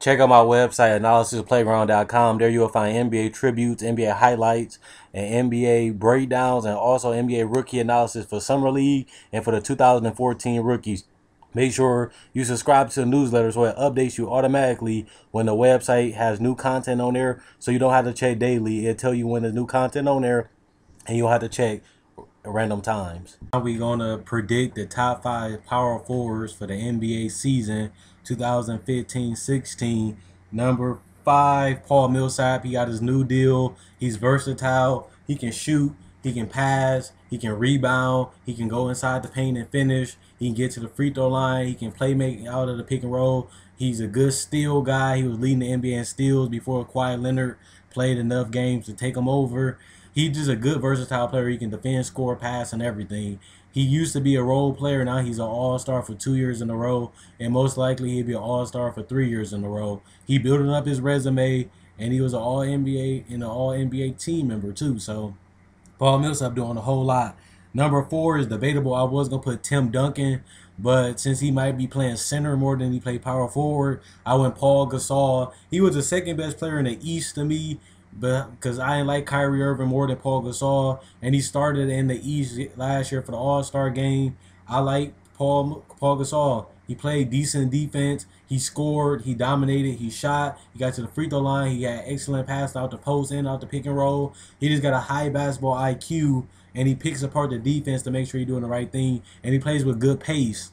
Check out my website, analysisplayground.com. There you will find NBA tributes, NBA highlights, and NBA breakdowns, and also NBA rookie analysis for Summer League and for the 2014 rookies. Make sure you subscribe to the newsletter so it updates you automatically when the website has new content on there, so you don't have to check daily. It'll tell you when there's new content on there, and you'll have to check at random times. Now we're going to predict the top 5 power forwards for the NBA season 2015-16. Number 5, Paul Millsap. He got his new deal. He's versatile. He can shoot. He can pass. He can rebound. He can go inside the paint and finish. He can get to the free throw line. He can play make out of the pick and roll. He's a good steal guy. He was leading the NBA in steals before Kawhi Leonard played enough games to take him over. He's just a good versatile player. He can defend, score, pass, and everything. He used to be a role player. Now he's an all-star for 2 years in a row, and most likely he'll be an all-star for 3 years in a row. He building up his resume, and he was an all-NBA and an all-NBA team member too. So Paul Millsap doing a whole lot. Number 4 is debatable. I was going to put Tim Duncan, but since he might be playing center more than he played power forward, I went Paul Gasol. He was the second best player in the East to me, but because I didn't like Kyrie Irving more than Paul Gasol, and he started in the East last year for the All-Star game. I like Paul Gasol. He played decent defense. He scored. He dominated. He shot. He got to the free throw line. He had excellent pass out the post and out the pick and roll. He just got a high basketball IQ, and he picks apart the defense to make sure he's doing the right thing, and he plays with good pace.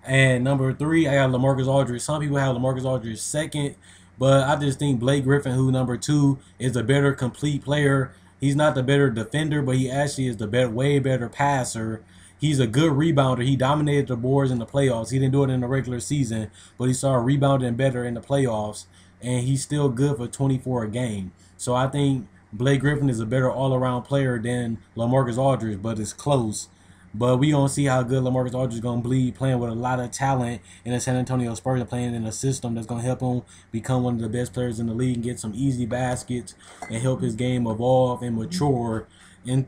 And number 3, I got LaMarcus Aldridge. Some people have LaMarcus Aldridge second, but I just think Blake Griffin, who number 2, is a better complete player. He's not the better defender, but he actually is the way better passer. He's a good rebounder. He dominated the boards in the playoffs. He didn't do it in the regular season, but he started rebounding better in the playoffs, and he's still good for 24 a game. So I think Blake Griffin is a better all-around player than LaMarcus Aldridge, but it's close. But we gonna see how good LaMarcus Aldridge is gonna bleed, playing with a lot of talent in the San Antonio Spurs, and playing in a system that's gonna help him become one of the best players in the league and get some easy baskets and help his game evolve and mature. And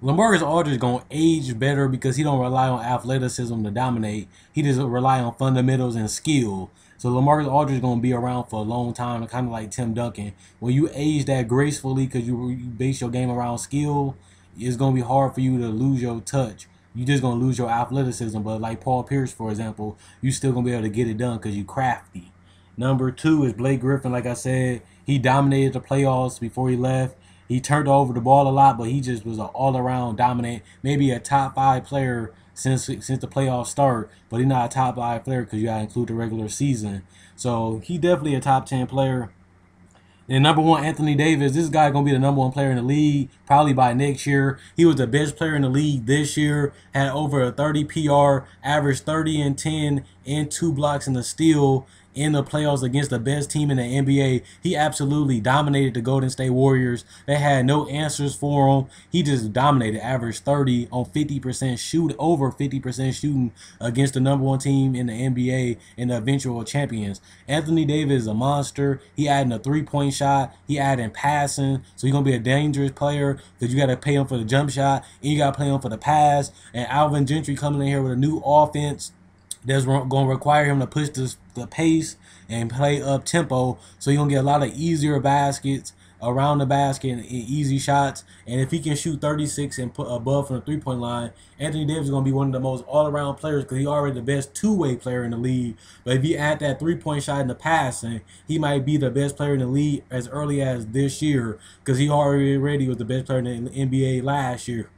LaMarcus Aldridge is gonna age better because he don't rely on athleticism to dominate. He just rely on fundamentals and skill. So LaMarcus Aldridge is gonna be around for a long time, kind of like Tim Duncan. When you age that gracefully because you base your game around skill, it's going to be hard for you to lose your touch. You're just going to lose your athleticism. But like Paul Pierce, for example, you still going to be able to get it done because you're crafty. Number 2 is Blake Griffin. Like I said, he dominated the playoffs before he left. He turned over the ball a lot, but he just was an all-around dominant, maybe a top 5 player since the playoffs start. But he's not a top 5 player because you got to include the regular season. So he definitely a top 10 player. And number 1, Anthony Davis. This guy going to be the number 1 player in the league probably by next year. He was the best player in the league this year. Had over a 30 PR, averaged 30 and 10 and 2 blocks in the steal in the playoffs against the best team in the NBA. He absolutely dominated the Golden State Warriors. They had no answers for him. He just dominated, averaged 30 on 50% over 50% shooting against the number 1 team in the NBA and the eventual champions. Anthony Davis is a monster. He adding a 3-point shot. He adding passing. So he's going to be a dangerous player because you got to pay him for the jump shot and you got to pay him for the pass. And Alvin Gentry coming in here with a new offense that's going to require him to push the pace and play up tempo, so you're going to get a lot of easier baskets around the basket and easy shots. And if he can shoot 36 and put above from the 3-point line, Anthony Davis is going to be one of the most all-around players because he's already the best 2-way player in the league. But if you add that 3-point shot in the passing, he might be the best player in the league as early as this year because he already was the best player in the NBA last year.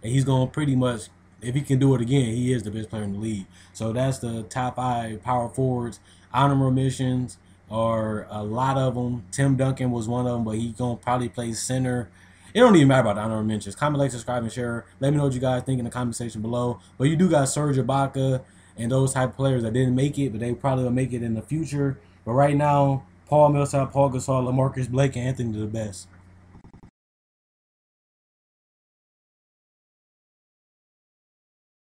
And he's going to pretty much, if he can do it again, he is the best player in the league. So that's the top 5 power forwards. Honorable mentions are a lot of them. Tim Duncan was one of them, but he's going to probably play center. It don't even matter about the honorable mentions. Comment, like, subscribe, and share. Let me know what you guys think in the comment section below. But you do got Serge Ibaka and those type of players that didn't make it, but they probably will make it in the future. But right now, Paul Millsap, Paul Gasol, LaMarcus, Blake, and Anthony are the best.